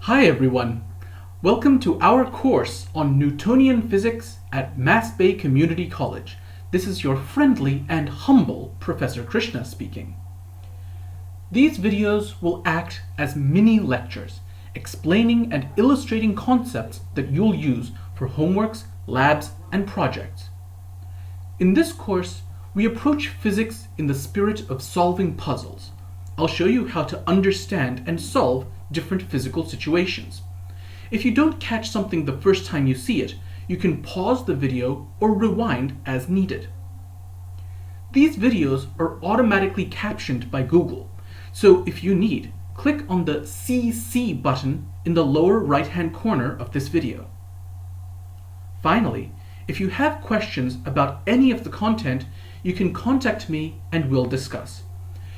Hi everyone! Welcome to our course on Newtonian physics at Mass Bay Community College. This is your friendly and humble Professor Krishna speaking. These videos will act as mini lectures, explaining and illustrating concepts that you'll use for homeworks, labs, and projects. In this course, we approach physics in the spirit of solving puzzles. I'll show you how to understand and solve different physical situations. If you don't catch something the first time you see it, you can pause the video or rewind as needed. These videos are automatically captioned by Google, so if you need, click on the CC button in the lower right-hand corner of this video. Finally, if you have questions about any of the content, you can contact me and we'll discuss.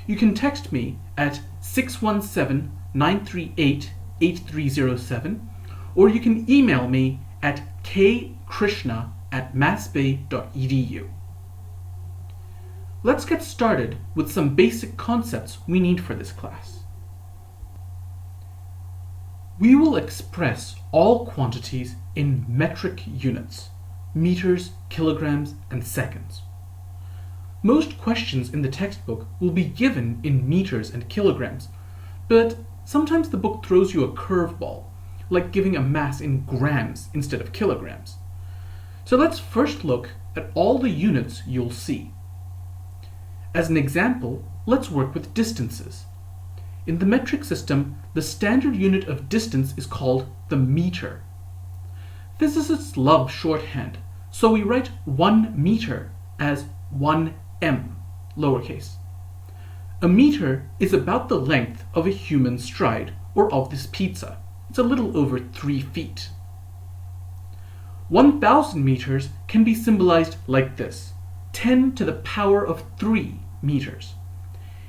You can text me at 617-938-8307, or you can email me at kkrishna@massbay.edu. Let's get started with some basic concepts we need for this class. We will express all quantities in metric units, meters, kilograms, and seconds. Most questions in the textbook will be given in meters and kilograms, but sometimes the book throws you a curveball, like giving a mass in grams instead of kilograms. So let's first look at all the units you'll see. As an example, let's work with distances. In the metric system, the standard unit of distance is called the meter. Physicists love shorthand, so we write 1 meter as 1m, lowercase. A meter is about the length of a human stride, or of this pizza. It's a little over 3 feet. 1,000 meters can be symbolized like this, 10 to the power of 3 meters.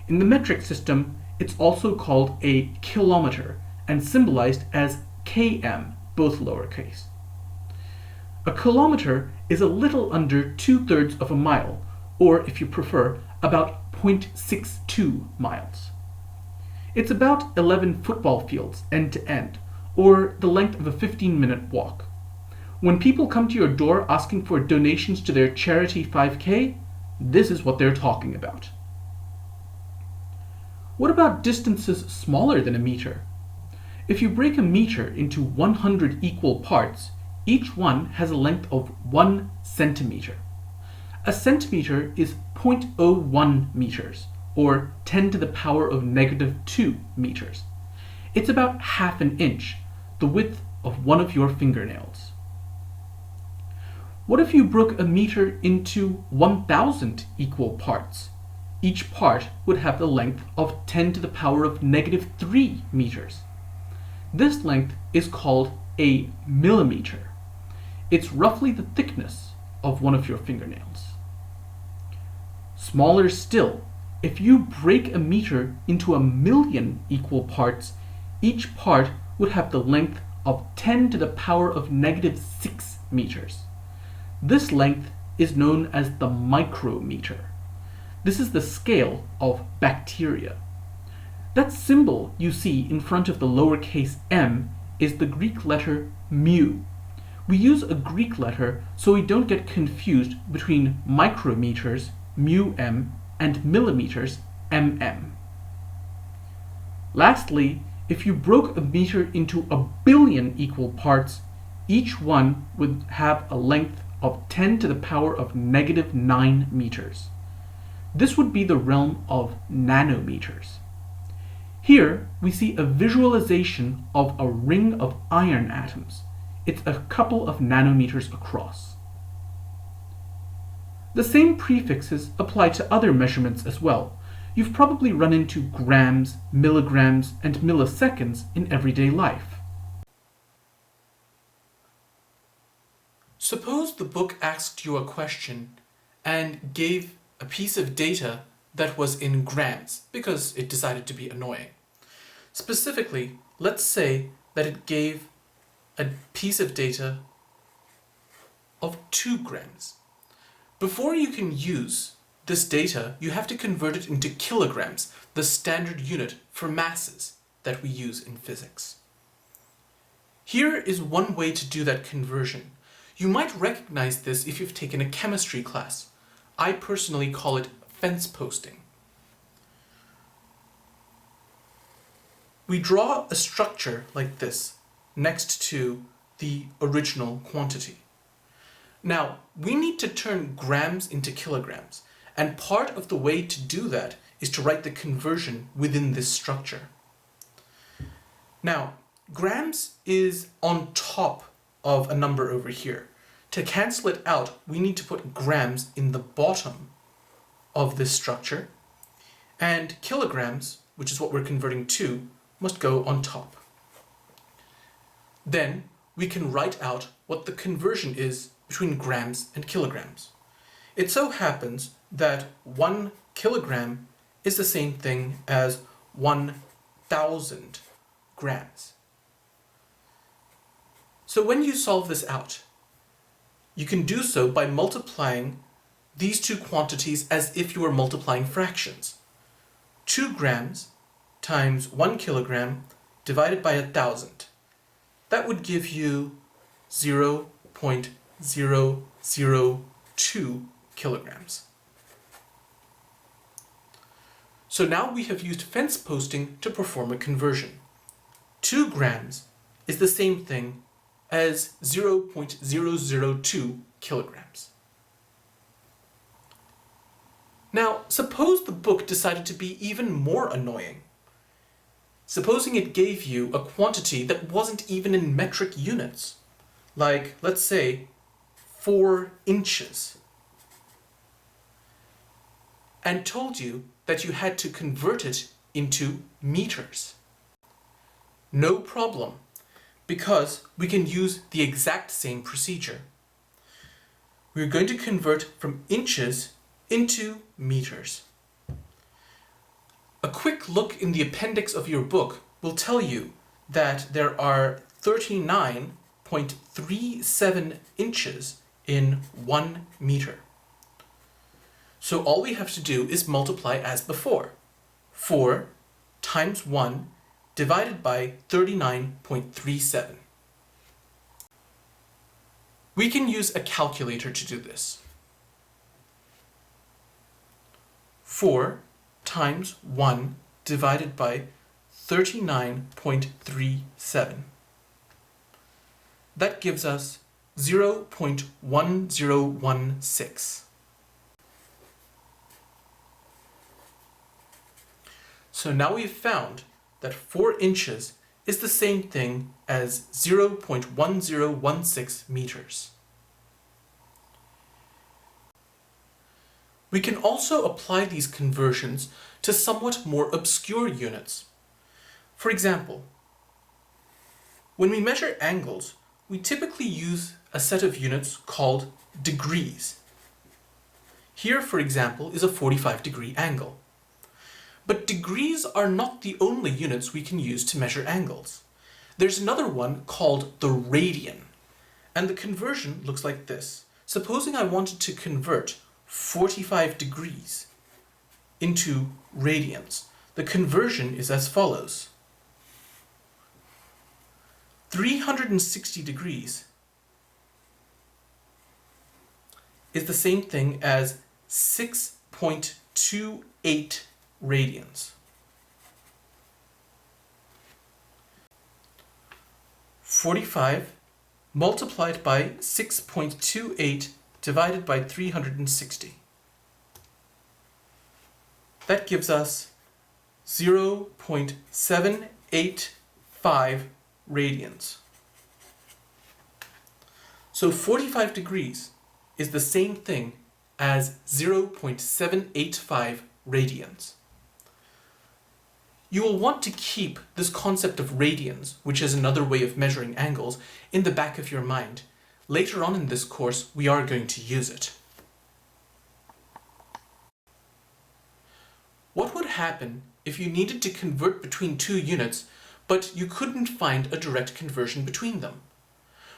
In the metric system, it's also called a kilometer and symbolized as km, both lowercase. A kilometer is a little under 2/3 of a mile, or if you prefer, about 0.62 miles. It's about 11 football fields end to end, or the length of a 15-minute walk. When people come to your door asking for donations to their charity 5K, this is what they're talking about. What about distances smaller than a meter? If you break a meter into 100 equal parts, each one has a length of 1 centimeter. A centimeter is 0.01 meters, or 10 to the power of -2 meters. It's about half an inch, the width of one of your fingernails. What if you broke a meter into 1,000 equal parts? Each part would have the length of 10 to the power of -3 meters. This length is called a millimeter. It's roughly the thickness of one of your fingernails. Smaller still, if you break a meter into 1,000,000 equal parts, each part would have the length of 10 to the power of -6 meters. This length is known as the micrometer. This is the scale of bacteria. That symbol you see in front of the lowercase m is the Greek letter mu. We use a Greek letter so we don't get confused between micrometers, μm, and millimeters, mm. Lastly, if you broke a meter into 1,000,000,000 equal parts, each one would have a length of 10 to the power of -9 meters. This would be the realm of nanometers. Here we see a visualization of a ring of iron atoms. It's a couple of nanometers across. The same prefixes apply to other measurements as well. You've probably run into grams, milligrams, and milliseconds in everyday life. Suppose the book asked you a question and gave a piece of data that was in grams because it decided to be annoying. Specifically, let's say that it gave a piece of data of 2 grams. Before you can use this data, you have to convert it into kilograms, the standard unit for masses that we use in physics. Here is one way to do that conversion. You might recognize this if you've taken a chemistry class. I personally call it fence posting. We draw a structure like this next to the original quantity. Now, we need to turn grams into kilograms, and part of the way to do that is to write the conversion within this structure. Now, grams is on top of a number over here. To cancel it out, we need to put grams in the bottom of this structure, and kilograms, which is what we're converting to, must go on top. Then we can write out what the conversion is between grams and kilograms. It so happens that 1 kilogram is the same thing as 1,000 grams. So when you solve this out, you can do so by multiplying these two quantities as if you were multiplying fractions. 2 grams times 1 kilogram divided by 1,000. That would give you 0.002 kilograms. So now we have used fence posting to perform a conversion. 2 grams is the same thing as 0.002 kilograms. Now, suppose the book decided to be even more annoying. Supposing it gave you a quantity that wasn't even in metric units, like, let's say, 4 inches, and told you that you had to convert it into meters. No problem, because we can use the exact same procedure. We're going to convert from inches into meters. A quick look in the appendix of your book will tell you that there are 39.37 inches in 1 meter. So all we have to do is multiply as before. 4 times 1 divided by 39.37. We can use a calculator to do this. 4 times 1 divided by 39.37. That gives us 0.1016. So now we've found that 4 inches is the same thing as 0.1016 meters. We can also apply these conversions to somewhat more obscure units. For example, when we measure angles, we typically use a set of units called degrees. Here, for example, is a 45-degree angle. But degrees are not the only units we can use to measure angles. There's another one called the radian, and the conversion looks like this. Supposing I wanted to convert 45 degrees into radians, the conversion is as follows. 360 degrees is the same thing as 6.28 radians. 45 multiplied by 6.28 divided by 360. That gives us 0.785 radians. So 45 degrees is the same thing as 0.785 radians. You will want to keep this concept of radians, which is another way of measuring angles, in the back of your mind. Later on in this course, we are going to use it. What would happen if you needed to convert between 2 units, but you couldn't find a direct conversion between them?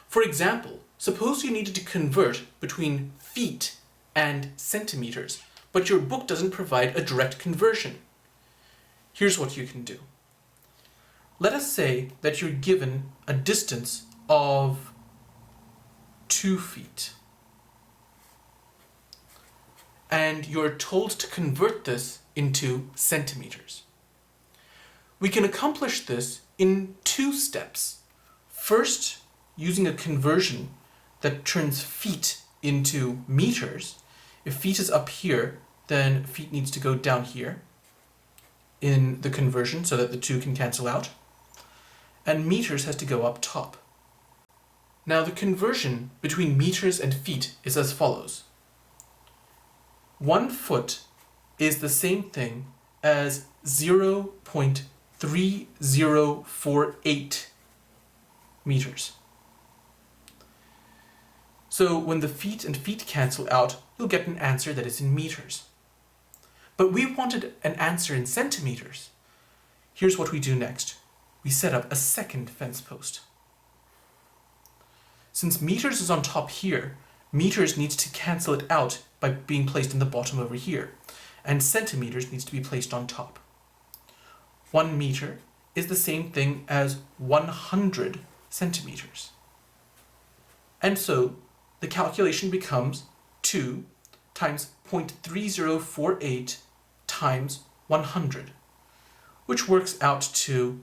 For example, suppose you needed to convert between feet and centimeters, but your book doesn't provide a direct conversion. Here's what you can do. let us say that you're given a distance of 2 feet. And you're told to convert this into centimeters. We can accomplish this in 2 steps. First, using a conversion that turns feet into meters. If feet is up here, then feet needs to go down here in the conversion so that the 2 can cancel out. And meters has to go up top. Now the conversion between meters and feet is as follows. 1 foot is the same thing as 0.3048 meters. So when the feet and feet cancel out, you'll get an answer that is in meters. But we wanted an answer in centimeters. Here's what we do next. We set up a second fence post. Since meters is on top here, meters needs to cancel it out by being placed in the bottom over here, and centimeters needs to be placed on top. 1 meter is the same thing as 100 centimeters. And so the calculation becomes 2 times 0.3048 times 100, which works out to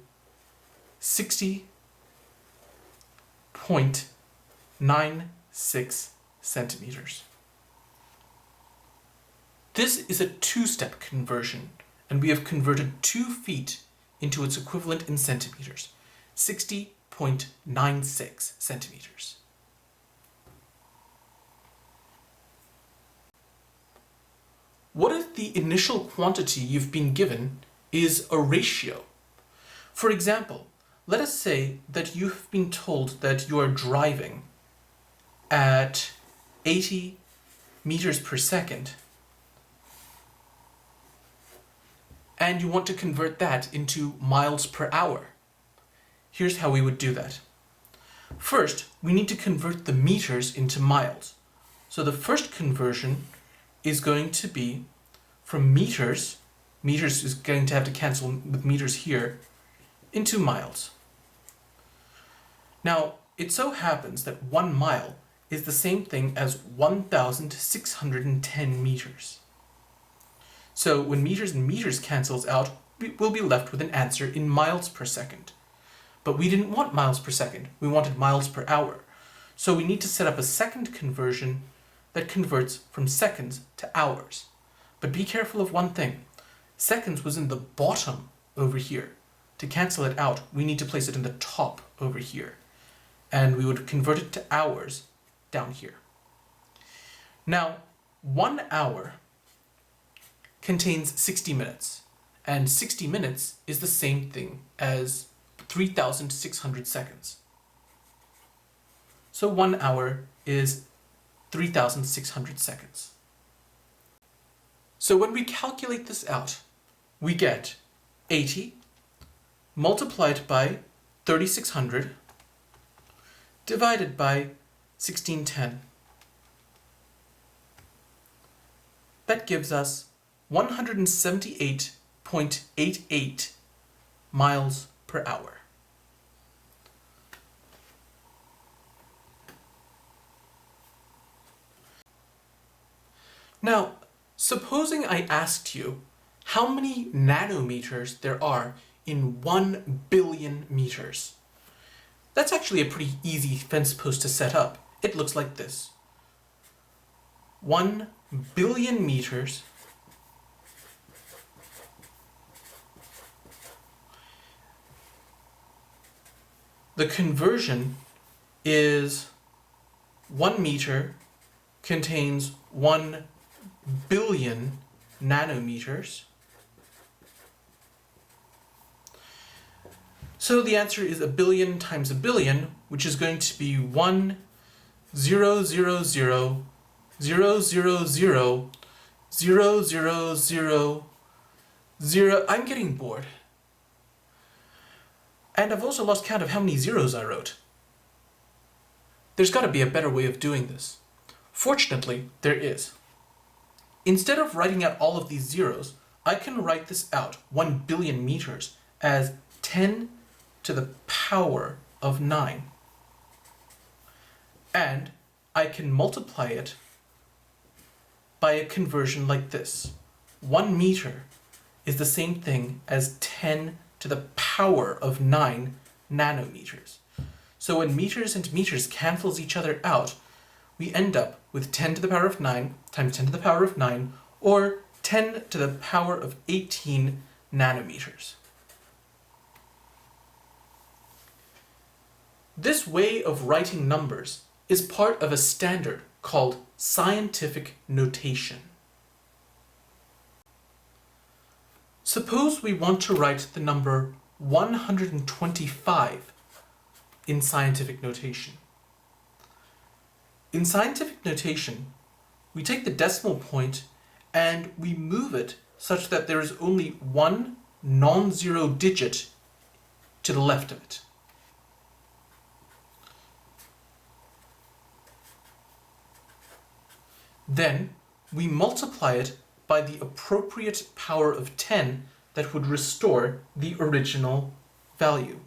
60.96 centimeters. This is a 2-step conversion, and we have converted 2 feet into its equivalent in centimeters, 60.96 centimeters. What if the initial quantity you've been given is a ratio? For example, let us say that you've been told that you are driving at 80 meters per second, and you want to convert that into miles per hour. Here's how we would do that. First, we need to convert the meters into miles. So the first conversion is going to be from meters is going to have to cancel with meters here, into miles. Now, it so happens that 1 mile is the same thing as 1,610 meters. So when meters and meters cancels out, we'll be left with an answer in miles per second. But we didn't want miles per second, we wanted miles per hour. So we need to set up a second conversion that converts from seconds to hours. But be careful of one thing. Seconds was in the bottom over here. To cancel it out, we need to place it in the top over here. And we would convert it to hours down here. Now, 1 hour contains 60 minutes. And 60 minutes is the same thing as 3,600 seconds. So 1 hour is 3,600 seconds. So when we calculate this out, we get 80 multiplied by 3,600 divided by 1610. That gives us 178.88 miles per hour. Now, supposing I asked you how many nanometers there are in 1 billion meters. That's actually a pretty easy fence post to set up. It looks like this. 1 billion meters the conversion is 1 meter contains 1 billion nanometers. So the answer is 1 billion times 1 billion, which is going to be 1,000,000,000,000. I'm getting bored. And I've also lost count of how many zeros I wrote. There's got to be a better way of doing this. Fortunately, there is. Instead of writing out all of these zeros, I can write this out, 1 billion meters, as 10 to the power of 9. And I can multiply it by a conversion like this. 1 meter is the same thing as 10 to the power of 9 nanometers. So when meters and meters cancels each other out, we end up with 10 to the power of 9 times 10 to the power of 9, or 10 to the power of 18 nanometers. This way of writing numbers is part of a standard called scientific notation. Suppose we want to write the number 125 in scientific notation. In scientific notation, we take the decimal point and we move it such that there is only one non-zero digit to the left of it. Then we multiply it by the appropriate power of 10 that would restore the original value.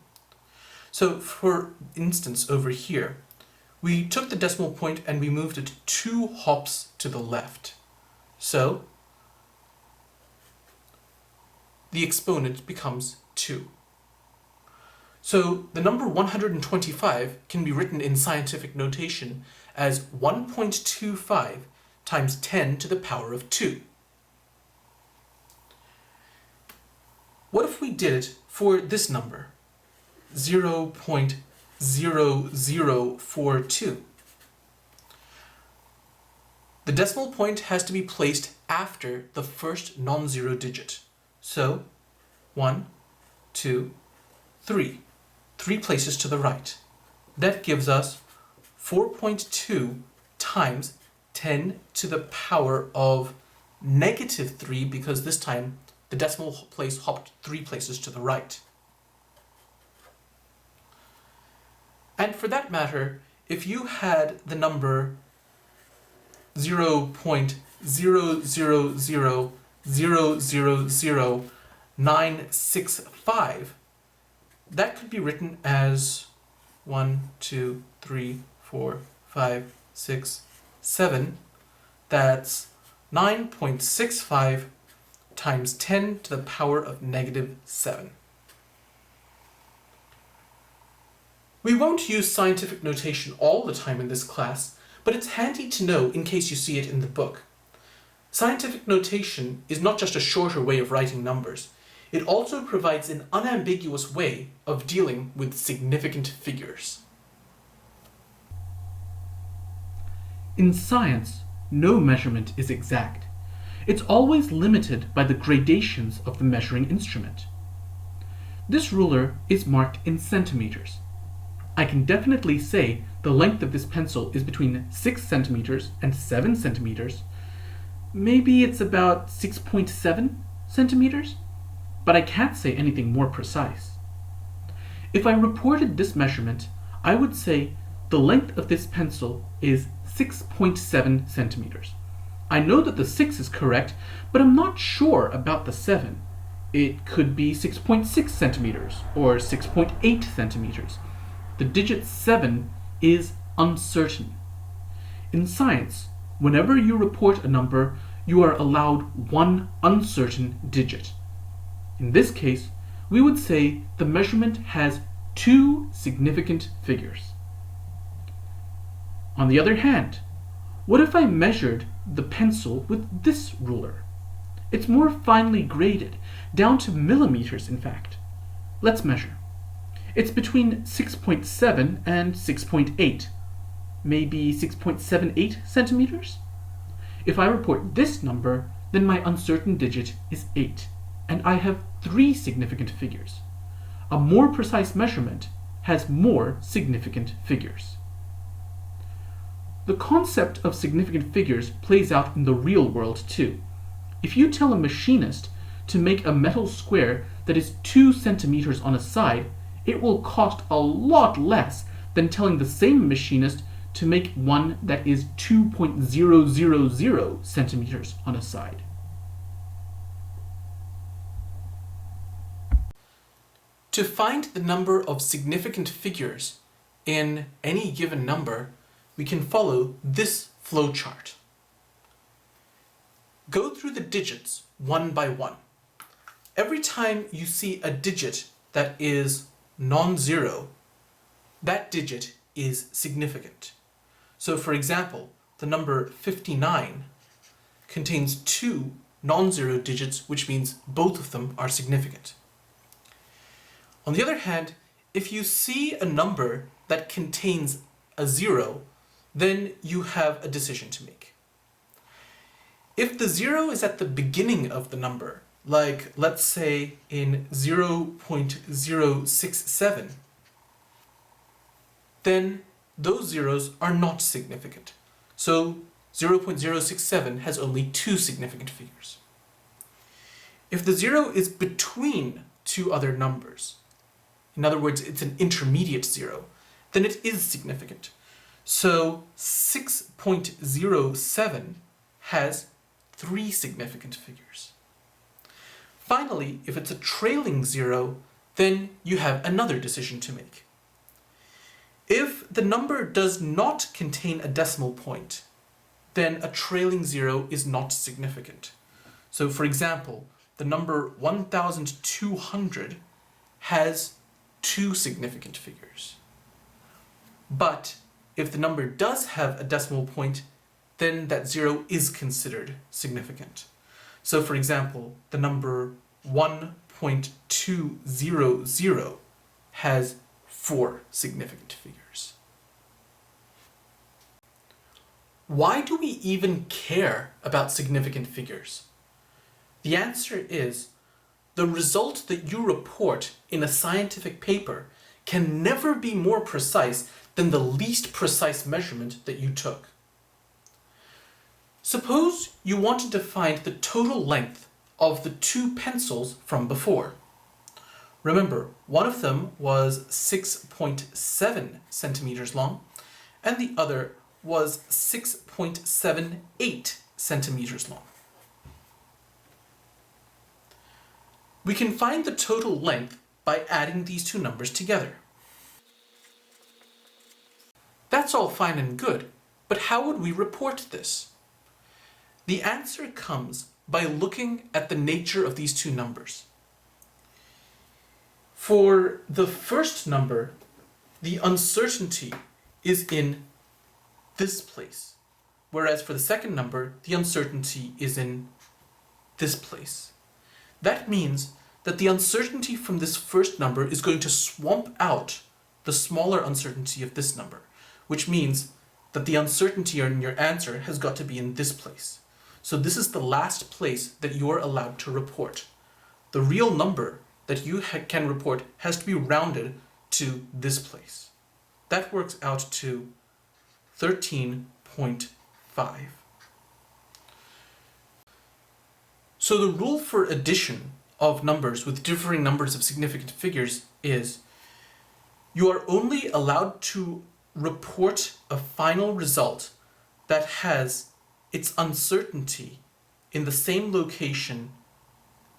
So for instance over here, we took the decimal point and we moved it 2 hops to the left. So the exponent becomes 2. So the number 125 can be written in scientific notation as 1.25 times 10 to the power of 2. What if we did it for this number, 0.0042? The decimal point has to be placed after the first non-zero digit. So 1, 2, 3. 3 places to the right. That gives us 4.2 times 10 to the power of -3, because this time the decimal place hopped 3 places to the right. And for that matter, if you had the number 0.000000965, that could be written as 1, 2, 3, 4, 5, 6, 7. That's 9.65 times 10 to the power of -7. We won't use scientific notation all the time in this class, but it's handy to know in case you see it in the book. Scientific notation is not just a shorter way of writing numbers. It also provides an unambiguous way of dealing with significant figures. In science, no measurement is exact. It's always limited by the gradations of the measuring instrument. This ruler is marked in centimeters. I can definitely say the length of this pencil is between 6 centimeters and 7 centimeters. Maybe it's about 6.7 centimeters, but I can't say anything more precise. If I reported this measurement, I would say the length of this pencil is 6.7 centimeters. I know that the 6 is correct, but I'm not sure about the 7. It could be 6.6 centimeters or 6.8 centimeters. The digit 7 is uncertain. In science, whenever you report a number, you are allowed one uncertain digit. In this case, we would say the measurement has 2 significant figures. On the other hand, what if I measured the pencil with this ruler? It's more finely graded, down to millimeters in fact. Let's measure. It's between 6.7 and 6.8, maybe 6.78 centimeters? If I report this number, then my uncertain digit is 8, and I have 3 significant figures. A more precise measurement has more significant figures. The concept of significant figures plays out in the real world too. If you tell a machinist to make a metal square that is 2 centimeters on a side, it will cost a lot less than telling the same machinist to make one that is 2.000 centimeters on a side. To find the number of significant figures in any given number, we can follow this flowchart. Go through the digits one by one. Every time you see a digit that is non-zero, that digit is significant. So for example, the number 59 contains two non-zero digits, which means both of them are significant. On the other hand, if you see a number that contains a zero, then you have a decision to make. If the zero is at the beginning of the number, like let's say in 0.067, then those zeros are not significant. So 0.067 has only two significant figures. If the zero is between two other numbers, in other words, it's an intermediate zero, then it is significant. So 6.07 has three significant figures. Finally, if it's a trailing zero, then you have another decision to make. If the number does not contain a decimal point, then a trailing zero is not significant. So for example, the number 1200 has two significant figures. But if the number does have a decimal point, then that zero is considered significant. So for example, the number 1.200 has four significant figures. Why do we even care about significant figures? The answer is, the result that you report in a scientific paper can never be more precise than the least precise measurement that you took. Suppose you wanted to find the total length of the two pencils from before. Remember, one of them was 6.7 centimeters long, and the other was 6.78 centimeters long. We can find the total length by adding these two numbers together. That's all fine and good, but how would we report this? The answer comes by looking at the nature of these two numbers. For the first number, the uncertainty is in this place, whereas for the second number, the uncertainty is in this place. That means that the uncertainty from this first number is going to swamp out the smaller uncertainty of this number, which means that the uncertainty in your answer has got to be in this place. So this is the last place that you're allowed to report. The real number that you can report has to be rounded to this place. That works out to 13.5. So the rule for addition of numbers with differing numbers of significant figures is you are only allowed to report a final result that has its uncertainty in the same location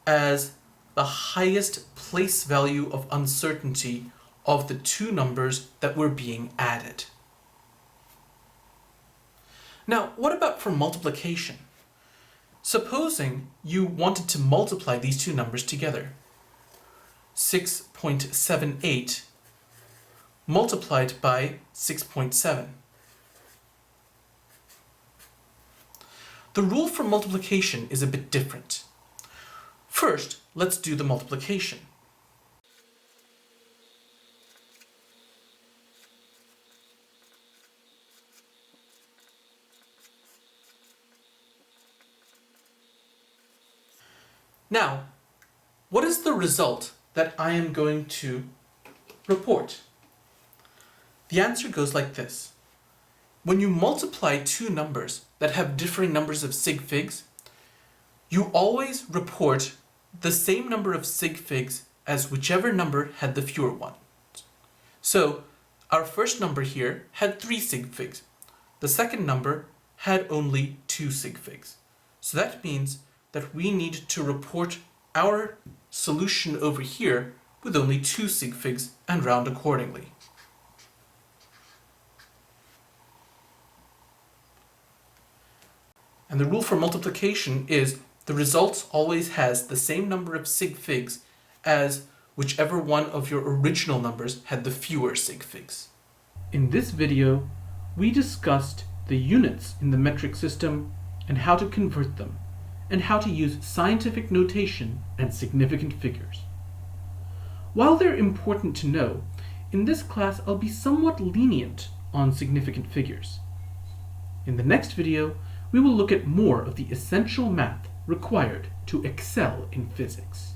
as the highest place value of uncertainty of the two numbers that were being added. Now, what about for multiplication? Supposing you wanted to multiply these two numbers together. 6.78 multiplied by 6.7. The rule for multiplication is a bit different. First, let's do the multiplication. Now, what is the result that I am going to report? The answer goes like this. When you multiply two numbers that have differing numbers of sig figs, you always report the same number of sig figs as whichever number had the fewer ones. So our first number here had 3 sig figs. The second number had only 2 sig figs. So that means that we need to report our solution over here with only 2 sig figs and round accordingly. And the rule for multiplication is the result always has the same number of sig figs as whichever one of your original numbers had the fewer sig figs. In this video, we discussed the units in the metric system and how to convert them, and how to use scientific notation and significant figures. While they're important to know, in this class I'll be somewhat lenient on significant figures. In the next video, we will look at more of the essential math required to excel in physics.